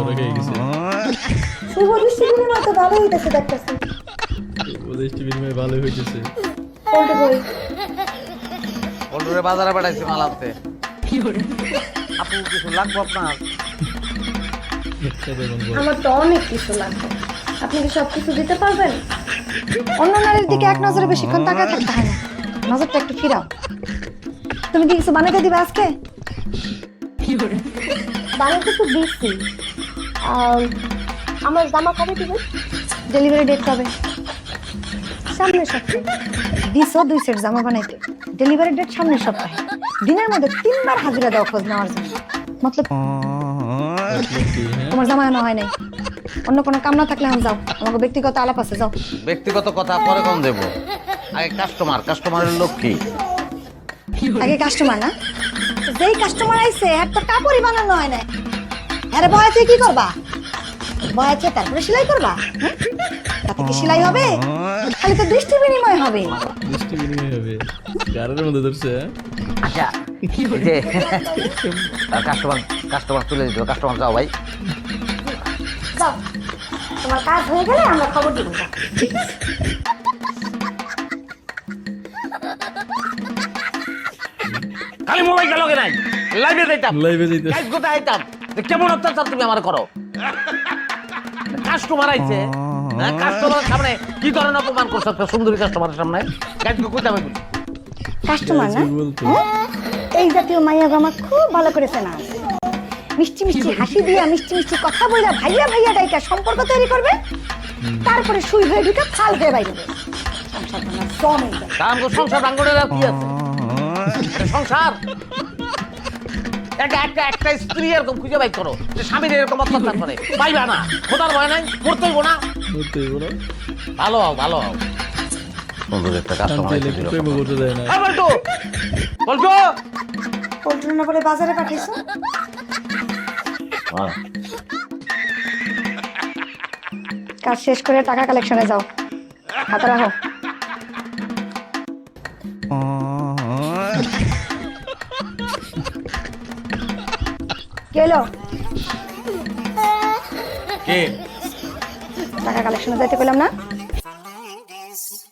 ধরা খেয়ে গেছে। শুভ দৃষ্টি বিনিময় তো ভালো হইতেছে দেখতেছি। উপদেশটি বিনিময় ভালো হইতেছে। পল্টু কই? পল্টুরে বাজারে পাঠাইছি মাল আনতে। আপু কিছু লাগবো আপনার? একসাথে এবং বড়। আমার তো অনেক কিছু লাগবে, আপনি কি সব কিছু দিতে পারবেন? অন্য নারীর দিকে এক নজরে বেশিক্ষণ তাকায় থাকতে হয় না, নজরটা একটু ফিরাও। তুমি কি কিছু বানাতে দিবে আজকে? বানাতে তো দিচ্ছি। আমার জামা কবে দিবে? ডেলিভারি ডেট কবে? সামনের সপ্তাহে। দিছো 2 সেট জামা বানাইতে, ডেলিভারি ডেট সামনের সপ্তাহে। দিনের মধ্যে 3 বার হাজিরা দাও খোঁজ নেওয়ার জন্য। মতলব কি, হ্যাঁ? তোমার জামা আনা হয় নাই, অন্য কোনো কাম না থাকলে আমি যাও, আমাকে ব্যক্তিগত আলাপ আছে, যাও। ব্যক্তিগত কথা পরে কম দেবো, আগে কাস্টমারের লোক কি? আগে কাস্টমার না, যেই কাস্টমার আইছে আর তো কাপড়ই বানানো হয় না, আরে বয়াতে কি করবা? বয়াতে তারপরে সেলাই করবা? হ্যাঁ? তাতে কি সেলাই হবে? খালি তো দৃষ্টি বিনিময় হবে। দৃষ্টি বিনিময় হবে। গাড়ির মধ্যে ধরছে, হ্যাঁ? আচ্ছা এই যে কাস্টমার তুলে দিত, কাস্টমার যাও ভাই। যাও, তোমার কাজ হয়ে গেলে আমরা খবর দিব। যাও। খালি মোবাইলটা লগে নাই, লাইভে যাইতাম, লাইভে যাইতে কাজ কোথায় আইতাম, যে কেমন অত্যাচার তুমি আমার করো। কাস্টমার আইছে, কাস্টমারের সামনে কি ধরনের অপমান করছো একটা সুন্দরী কাস্টমারের সামনে? কাজকে কইতাম আমি। কাস্টমার না, বলতো। হ্যাঁ? এই জাতীয় মাইয়া আমার খুব ভালো করে চেনা আছে। মিষ্টি মিষ্টি হাসি দিয়া, মিষ্টি মিষ্টি কথা বইলা, ভাইয়া ভাইয়া ডাইকা সম্পর্ক তৈরি করবে, তারপরে সুই হয়ে ঢুকে ফাল হয়ে বাইরে দেবে। সংসার ভাঙার জম এই যায়। কারণ সংসার ভাঙ্গনের আর কি আছে? এটা সংসার। একটা স্ত্রী এরকম খুঁজে বাই করো যে স্বামীর এরকম অত্যাচার করে, পাইবা না, খোদার ভয় নাই, করতেই না। বলতেই বলো। ভালো হও, ভালো হও। সুন্দর একটা কাস্টমার শান্তি আইছে এলে দিল। প্রেম করতে দেয় না। বলতো বলতো পল্টু না বলে বাজারে পাঠিয়েছো? কাজ শেষ করে টাকা কালেকশনে যাও, হাতে রাখো। গেলো কে? টাকা কালেকশনে যাইতে পেলাম না।